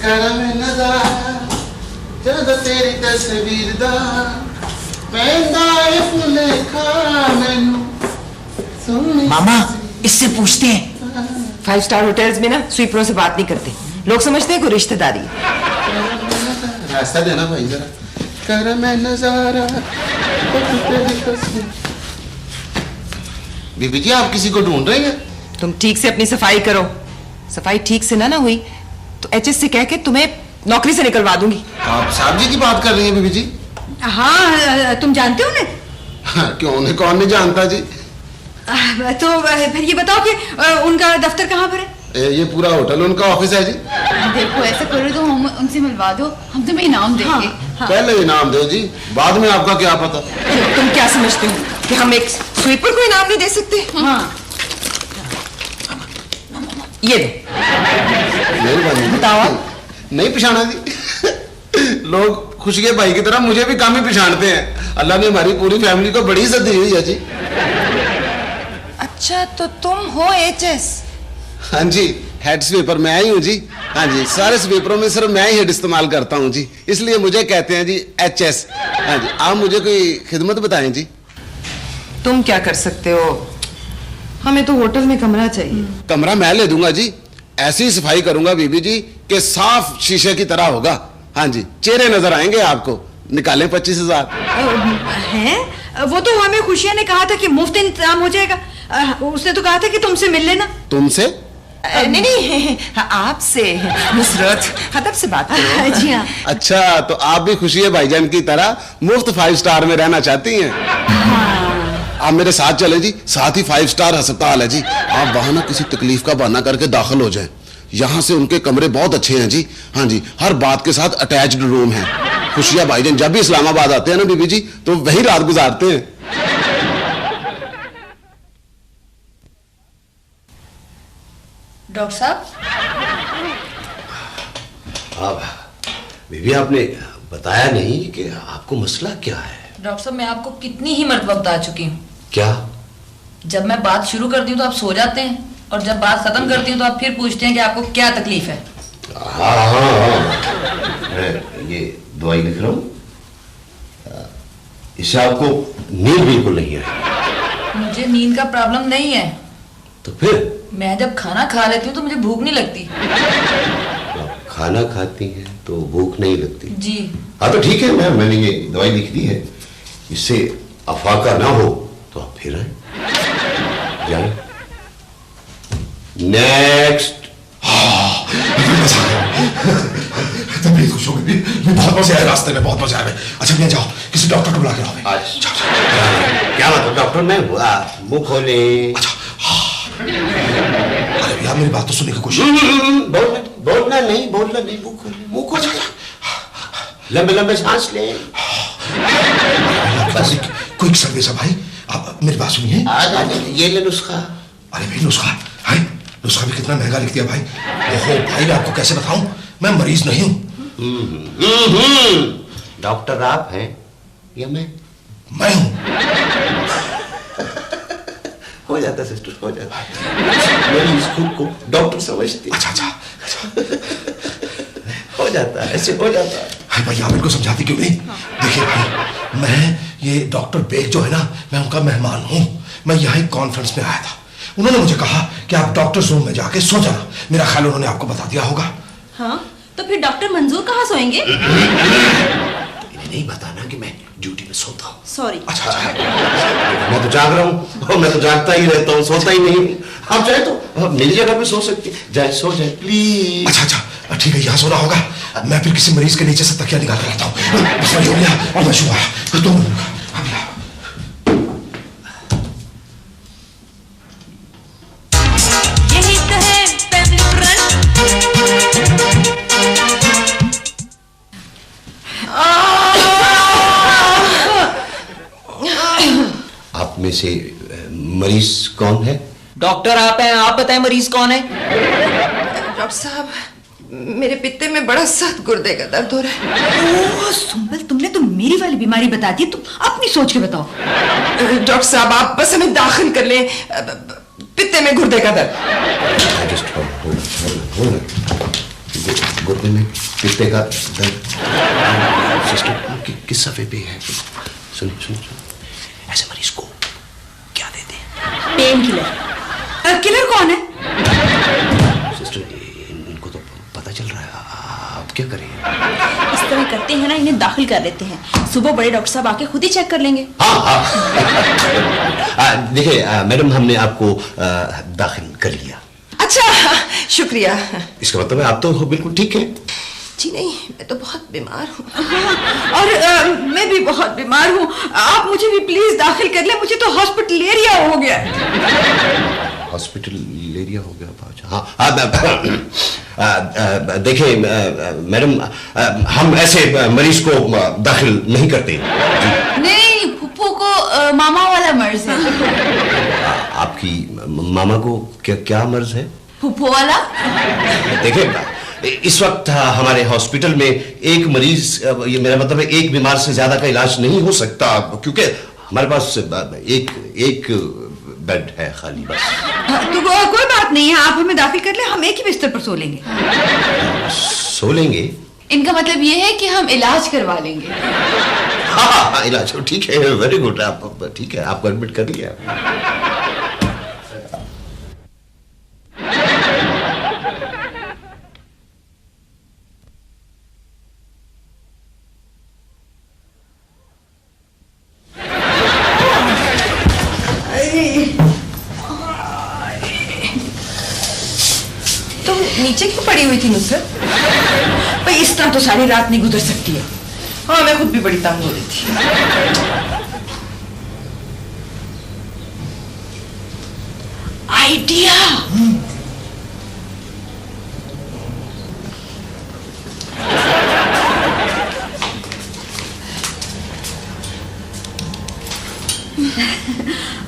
करम नज़ारा जद तेरी तस्वीर दा पैंदा है फुल खा मैनू सोनी। मामा इससे पूछते हैं। 5 स्टार होटल्स में ना स्वीपरों से बात नहीं करते, लोग समझते हैं कोई रिश्तेदारी है। रास्ता देना भाई जरा। करम नज़ारा बीबी जी आप किसी को ढूंढ रहे हैं? तुम ठीक से अपनी सफाई करो, सफाई ठीक से ना हुई तो एचएस से कह के तुम्हें नौकरी से निकलवा दूंगी। आप साहब जी की बात कर रही हैं बीबी जी? हाँ तुम जानते हो उन्हें? हाँ, क्यों उन्हें कौन नहीं जानता जी। तो फिर ये बताओ कि उनका दफ्तर कहाँ पर है? ये पूरा होटल उनका ऑफिस है जी। देखो ऐसा करो तो हम उनसे मिलवा दो, हम तुम्हें इनाम देंगे। हाँ। पहले इनाम दो जी, बाद में आपका क्या पता। तुम क्या समझते हो कि हम एक स्वीपर को इनाम नहीं दे सकते? हाँ ये दो। मेहरबानी। बताओ आप। नहीं पिछाना जी। लोग खुशी के भाई की तरह मुझे भी काम ही पिछाड़ते हैं। अल्लाह ने हमारी पूरी फैमिली को बड़ी इज्जत दी हुई है जी। अच्छा तो तुम हो एचएस? हाँ जी, हेड स्वीपर मैं ही हूँ जी। हाँ जी, सारे स्वीपरों में सिर्फ मैं ही हेड इस्तेमाल करता हूँ जी, इसलिए मुझे कहते हैं जी एचएस। हाँ जी, आप मुझे कोई खिदमत बताएं जी। तुम क्या कर सकते हो? हमें तो होटल में कमरा चाहिए। कमरा मैं ले दूंगा जी, ऐसी सफाई करूंगा बीबी जी कि साफ शीशे की तरह होगा। हाँ जी, चेहरे नजर आएंगे आपको। निकालें 25,000। है वो तो हमें खुशिया ने कहा था कि मुफ्त इंतजाम हो जाएगा। उसने तो कहा था कि तुमसे मिल लेना। तुमसे? नहीं आपसे। नुसरत अदब से बात करो। जी हाँ। अच्छा तो आप भी खुशी है भाईजान की तरह मुफ्त 5 स्टार में रहना चाहती हैं? आप मेरे साथ चले जी, साथ ही 5 स्टार अस्पताल है जी। आप वहां ना किसी तकलीफ का बहाना करके दाखिल हो जाएं। यहाँ से उनके कमरे बहुत अच्छे हैं जी। हाँ जी, हर बात के साथ अटैच्ड रूम है। खुशिया भाईजान जब भी इस्लामाबाद आते हैं ना बीबी जी तो वही रात गुजारते हैं। डॉक्टर साहब। अब बीबी आपने बताया नहीं कि आपको मसला क्या है। डॉक्टर साहब मैं आपको कितनी ही मर्तबा बता चुकी हूँ। क्या? जब मैं बात शुरू करती हूँ तो आप सो जाते हैं, और जब बात खत्म करती हूँ तो आप फिर पूछते हैं कि आपको क्या तकलीफ है। हाँ। मैं ये दवाई लिख रहा हूँ, इससे आपको नींद बिल्कुल नहीं है। मुझे नींद का प्रॉब्लम नहीं है। तो फिर? मैं जब खाना खा लेती हूँ तो मुझे भूख नहीं लगती। आप खाना खाती हैं तो भूख नहीं लगती? जी। हाँ तो ठीक है, मैंने ये दवाई लिख दी है, इससे अफाका ना हो तो आप फिर आए जाए। नेक्स्ट। तबीयत खुश हो गई, बहुत मजा आया रास्ते में, बहुत मजा आया। अच्छा मैं जाओ किसी डॉक्टर को बुला के लाओ। अच्छा क्या मतलब डॉक्टर मैं हुआ मुंह खोले। अच्छा अरे यार मेरी बात तो सुनने की कोशिश। बोलना नहीं मुंह खोले। लंबे लंबे सांस ले। बस क्विक सर्विस है भाई, आप मेरी बात सुनिए। ये ले नुस्खा। अरे भाई नुस्खा है, नुस्खा भी कितना महंगा लिख दिया भाई। ओहो भाई मैं आपको कैसे बताऊं, मैं मरीज नहीं हूं। डॉक्टर आप हैं या मैं हूं। हो जाता सिस्टर, हो जाता। मरीज खुद को डॉक्टर समझती। अच्छा हो जाता है, ऐसे हो जाता है। हाय भाई आप इनको समझाती क्यों नहीं? देखिए भाई मैं ये डॉक्टर बेग जो है ना, मैं उनका मेहमान हूं। मैं यहाँ एक कॉन्फ्रेंस में आया था, उन्होंने मुझे कहा कि आप डॉक्टर्स रूम में जाके सो जाना। मेरा ख्याल उन्होंने आपको बता दिया होगा। हाँ तो फिर डॉक्टर मंजूर कहाँ सोएंगे? इन्हें नहीं बताना कि मैं ड्यूटी में सोता हूँ। सॉरी। अच्छा मैं तो जाग रहा हूँ, मैं तो जागता ही रहता हूँ, सोता ही नहीं। आप चाहे तो मेरी जगह पे सो सकते, जाए सो जाए प्लीज। अच्छा ठीक है, यहाँ सोना होगा। मैं फिर किसी मरीज के नीचे से तकिया निकाल कर लाता हूँ। बस वही हो गया और मैं सो आया। फिर तुम आप में से मरीज कौन है? डॉक्टर आप हैं, आप बताएं मरीज कौन है? डॉक्टर साहब मेरे पित्ते में बड़ा सख्त गुर्दे का दर्द हो रहा है। ओह सुंबल तुमने तो मेरी वाली बीमारी बता दी, तुम अपनी सोच के बताओ। डॉक्टर साहब आप बस हमें दाखिल कर ले, पित्ते में गुर्दे का दर्द। घुटने में पित्ते का दर्द। सिस्टर किस सफे पे है? सुनिए, ऐसे मरीज को क्या देते हैं? Pain killer. किलर कौन है? सिस्टर इनको तो पता चल रहा है, आप क्या करें? इस तरह करते हैं ना, इन्हें दाखिल कर लेते हैं। सुबह बड़े डॉक्टर साहब आके खुद ही चेक कर लेंगे। हाँ। देखिए मैडम, हमने आपको दाखिल कर लिया। अच्छा, शुक्रिया। इसका मतलब है आप तो बिल्कुल ठीक है। जी नहीं, मैं तो बहुत बीमार हूँ। और मैं भी बहुत बीमार हूँ। आप मुझे भी प्लीज दाखिल कर ले, मुझे तो हॉस्पिटलेरिया हो गया। हॉस्पिटलेरिया हो गया? हाँ, देखिए मैडम, हम ऐसे मरीज को दाखिल नहीं करते। नहीं, फुप्पू को मामा वाला मर्ज है। आपकी मामा को क्या मर्ज है? फुप्पू वाला। देखिए इस वक्त हमारे हॉस्पिटल में एक मरीज, ये मेरा मतलब है एक बीमार से ज्यादा का इलाज नहीं हो सकता, क्योंकि हमारे पास एक बेड है खाली बस। तो कोई बात नहीं है, आप हमें दाखिल कर ले, हम एक ही बिस्तर पर सो लेंगे। सो लेंगे? इनका मतलब ये है कि हम इलाज करवा लेंगे। हाँ, इलाज ठीक है, वेरी गुड। आप ठीक है, आपको एडमिट कर लिया। तुम नीचे क्यों पड़ी हुई थी नुसरत? भाई इस तरह तो सारी रात नहीं गुजर सकती है। हाँ, मैं खुद भी बड़ी तंग हो रही थी। आइडिया।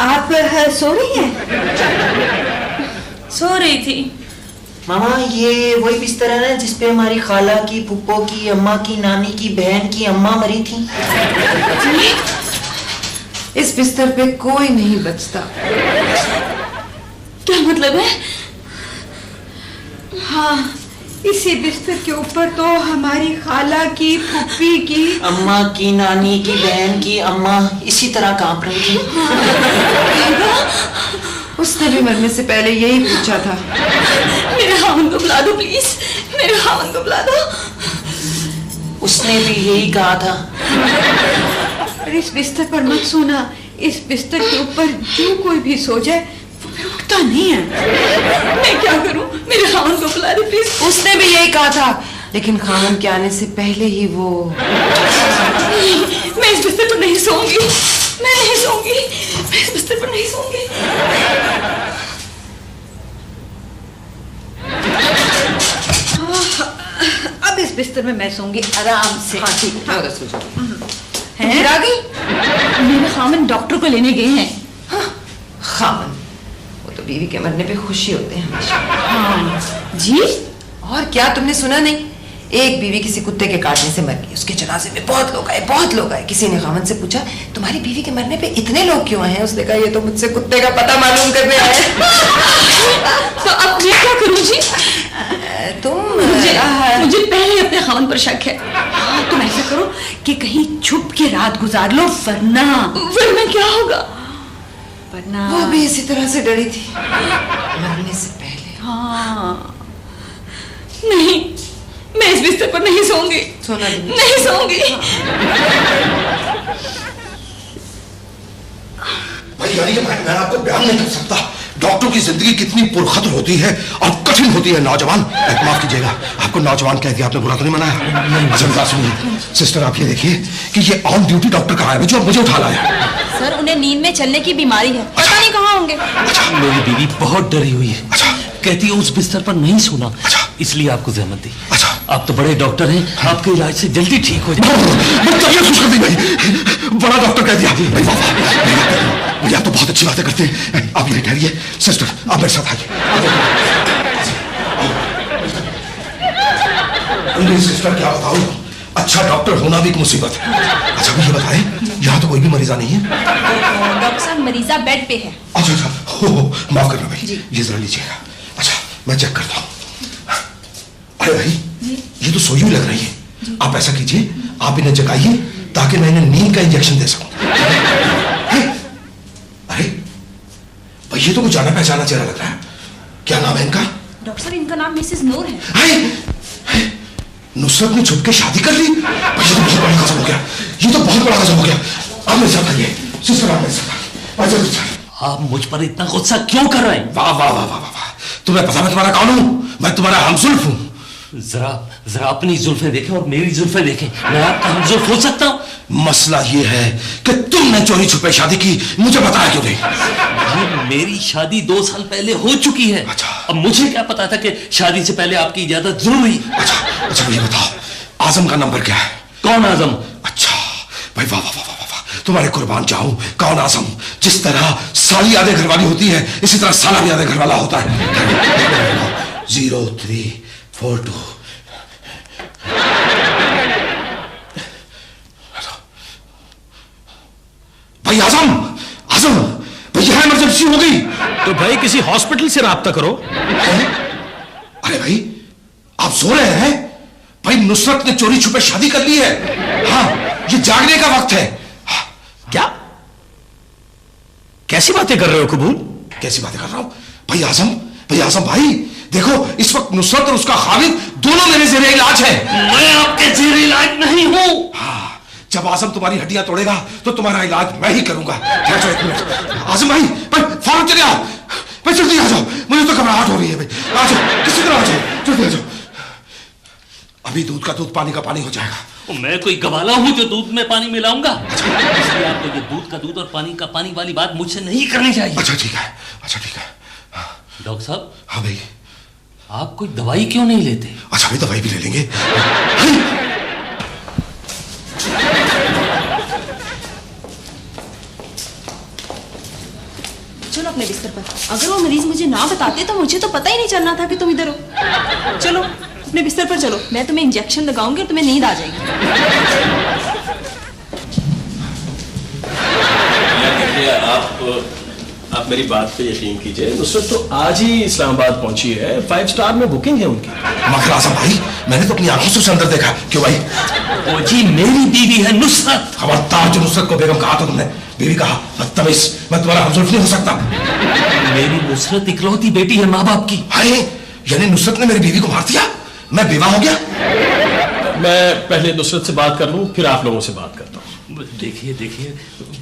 आप सो रही हैं? सो रही थी। मामा, ये वही बिस्तर है ना जिसपे हमारी खाला की, फुप्पो की, अम्मा की, नानी की, बहन की अम्मा मरी थी? इस बिस्तर पे कोई नहीं बचता। क्या मतलब है? हाँ, इसी बिस्तर के ऊपर तो हमारी खाला की, फुप्पी की, अम्मा की, नानी की, बहन की अम्मा इसी तरह कांप रही थी। उसने भी मरने से पहले यही पूछा था। मेरे खामन को बुला दो प्लीज, मेरे खामन को बुला दो। उसने भी यही कहा था। और इस बिस्तर पर मत सोना, इस बिस्तर के ऊपर जो कोई भी सो जाए वो भी उठता नहीं है। मैं क्या करूं? मेरे खामन को बुला दो प्लीज। उसने भी यही कहा था, लेकिन खामन के आने से पहले ही वो। मैं इस बिस्तर पर नहीं सोऊंगी, मैं नहीं सोऊंगी, मैं इस बिस्तर पर नहीं सोऊंगी। अब इस बिस्तर में मैं सोऊंगी आराम से। हाँ ठीक है, उधर सो जाओ। हैं? आ गई? मेरे खामन डॉक्टर को लेने गए हैं। हाँ, खामन वो तो बीवी के मरने पे खुशी होते हैं हमेशा। हाँ जी। और क्या तुमने सुना नहीं? एक बीवी किसी कुत्ते के काटने से मर गई, उसके जनाजे में बहुत लोग आए। किसी ने खामन से पूछा, तुम्हारी बीवी के मरने पे इतने लोग क्यों आए हैं? उसने कहा, ये तो मुझसे कुत्ते का पता मालूम करने आए। तो अब मैं क्या करूं जी? मुझे पहले अपने खामन पर शक है। हाँ, तुम ऐसा करो कि कहीं छुप के रात गुजार लो, वरना क्या होगा? वरना वो भी इसी तरह से डरी थी मरने से पहले। हाँ, नहीं, मैं इस बिस्तर पर नहीं सोऊंगी। सोना नहीं सोऊंगी। भाई यानी कि मैं आपको बयान नहीं कर सकता डॉक्टर की जिंदगी कितनी पुरखतर होती है और कठिन होती है। नौजवान, माफ कीजिएगा, आपको नौजवान कह दिया, आपने बुरा तो नहीं मनाया? अच्छा बात सुनिए सिस्टर, आप ये देखिए कि ये ऑन ड्यूटी डॉक्टर कहाँ है जो मुझे उठा लाया? सर, उन्हें नींद में चलने की बीमारी है, पता नहीं कहाँ होंगे। मेरी बीवी बहुत डरी हुई है। अच्छा। कहती है उस बिस्तर पर नहीं सोना। अच्छा। इसलिए आपको जहमत दी। अच्छा। आप तो बड़े डॉक्टर हैं, आपके इलाज से जल्दी ठीक हो जाए। तबीयत खुश कर दी भाई, बड़ा डॉक्टर कह दिया भाई। वाह, मुझे आप तो बहुत अच्छी बातें करते हैं। आप यही ठहरिए सिस्टर, आप मेरे साथ आइए। सिस्टर क्या बताऊं, अच्छा डॉक्टर होना भी एक मुसीबत है। अच्छा मुझे बताएं, यहाँ तो कोई भी मरीजा नहीं है? डॉक्टर साहब, मरीजा बेड पे है। अच्छा अच्छा, हो माफ करना भाई, ये जरा लीजिएगा। अच्छा मैं चेक करता हूँ। अरे भाई ये तो सोई हुई लग रही है, आप ऐसा कीजिए, आप इन्हें जगाइए ताकि मैं इन्हें नींद का इंजेक्शन दे सकूं। अरे भाई ये तो कुछ जाना पहचाना चेहरा लग रहा है, क्या नाम है इनका? डॉक्टर साहब इनका नाम मिसेस नूर है। नुसरत ने छुप के शादी कर ली? भाई ये तो बहुत बड़ा गजब हो गया, ये तो बहुत बड़ा गजब हो गया। आप मेरे साथ आइए, सिस्टर आप मेरे साथ आइए। आप मुझ पर इतना गुस्सा क्यों कर रहे हैं? वाह वाह वाह वाह वाह, तुम्हें पता मैं तुम्हारा कौन हूं? मैं तुम्हारा हमजुल्फ हूं। जरा जरा अपनी जुल्फें देखें और मेरी जुल्फें देखें, मैं आपका हमजुल्फ हो सकता हूं? मसला ये है कि तुमने चोरी छुपे शादी की, मुझे बताया क्यों नहीं? ये मेरी शादी 2 साल पहले हो चुकी है। अच्छा। अब मुझे क्या पता था कि शादी से पहले आपकी इजाजत जरूरी। अच्छा मुझे बताओ, आजम का नंबर क्या है? कौन आजम? अच्छा भाई, वाह वाह वाह वाह वाह, तुम्हारे कुर्बान जाऊं। कौन आजम? जिस तरह साली आधे घरवाली होती है, इसी तरह साला भी आधे घरवाला होता है। 0342। भाई आजम, आजम भाई यहां इमरजेंसी हो गई। तो भाई किसी हॉस्पिटल से राब्ता करो। अरे भाई आप सो रहे हैं? भाई नुसरत ने चोरी छुपे शादी कर ली है। हाँ ये जागने का वक्त है। हाँ। क्या कैसी बातें कर रहे हो कबूल? कैसी बातें कर रहा हूं? भाई आजम भाई देखो, इस वक्त नुसरत और उसका खालिद दोनों मेरे जेरे इलाज है। मैं आपके जेरे इलाज नहीं हूं। हाँ, जब आजम तुम्हारी हड्डियां तोड़ेगा तो तुम्हारा इलाज मैं ही करूंगा। ठहर जाओ 1 मिनट। आजम भाई फौरन चले आओ, भाई जल्दी आ जाओ, मुझे तो घबराहट हो रही है। भाई आ जाओ, किसी तरह आ जाओ, जल्दी आ जाओ। अभी दूध का दूध, पानी का पानी हो जाएगा। मैं कोई गवाला हूं जो दूध में पानी मिलाऊंगा? इसलिए आपको ये दूध का दूध और पानी का पानी वाली बात मुझसे नहीं करनी चाहिए। अच्छा ठीक है, अच्छा ठीक है। डॉक्टर साहब। हाँ भाई। आप कोई दवाई क्यों नहीं लेते? अच्छा भाई दवाई भी ले लेंगे। चलो अपने बिस्तर पर। अगर वो मरीज मुझे ना बताते तो मुझे तो पता ही नहीं चलना था कि तुम इधर हो। चलो अपने बिस्तर पर चलो, मैं तुम्हें इंजेक्शन लगाऊंगी और तुम्हें नींद आ जाएगी। आप मेरी बात पे यकीन कीजिए, नुसरत तो आज ही इस्लामाबाद पहुंची है, 5 स्टार में बुकिंग है उनकी। मगर आजम भाई मैंने तो अपनी आंखों से उसे अंदर देखा। क्यों भाई? वो जी मेरी बीवी है नुसरत। खबरदार, जो नुसरत को बेगम कहा था तुमने, बीवी कहा, बदतमीज, मैं तुम्हारा हमजुल्फ नहीं हो सकता। मेरी नुसरत इकलौती बेटी है माँ बाप की। हाय, यानी नुसरत ने मेरी बीवी को मार दिया, मैं बेवा हो गया। मैं पहले नुसरत से बात कर लूं, फिर आप लोगों से बात करता हूं। देखिए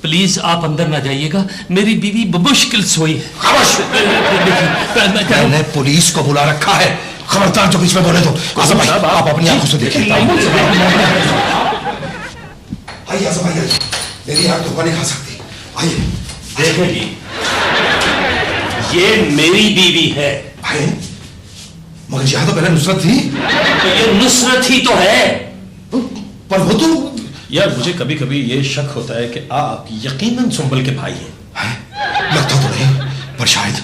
प्लीज आप अंदर ना जाइएगा, मेरी बीवी मुश्किल सोई है। मैंने पुलिस को बुला रखा है, खबरदार जो बीच में बोले तो। आजम भाई आप अपनी आंखों से देखिए। आइए आजम भाई, मेरी आंख धोखा नहीं खा सकती। आइए। देखिए ये मेरी बीवी है। भाई मगर यहाँ तो पहले नुसरत थी। तो ये नुसरत ही तो है। पर वो तो यार मुझे कभी कभी ये शक होता है कि आप यकीनन सुंबल के भाई हैं। लगता तो नहीं, पर शायद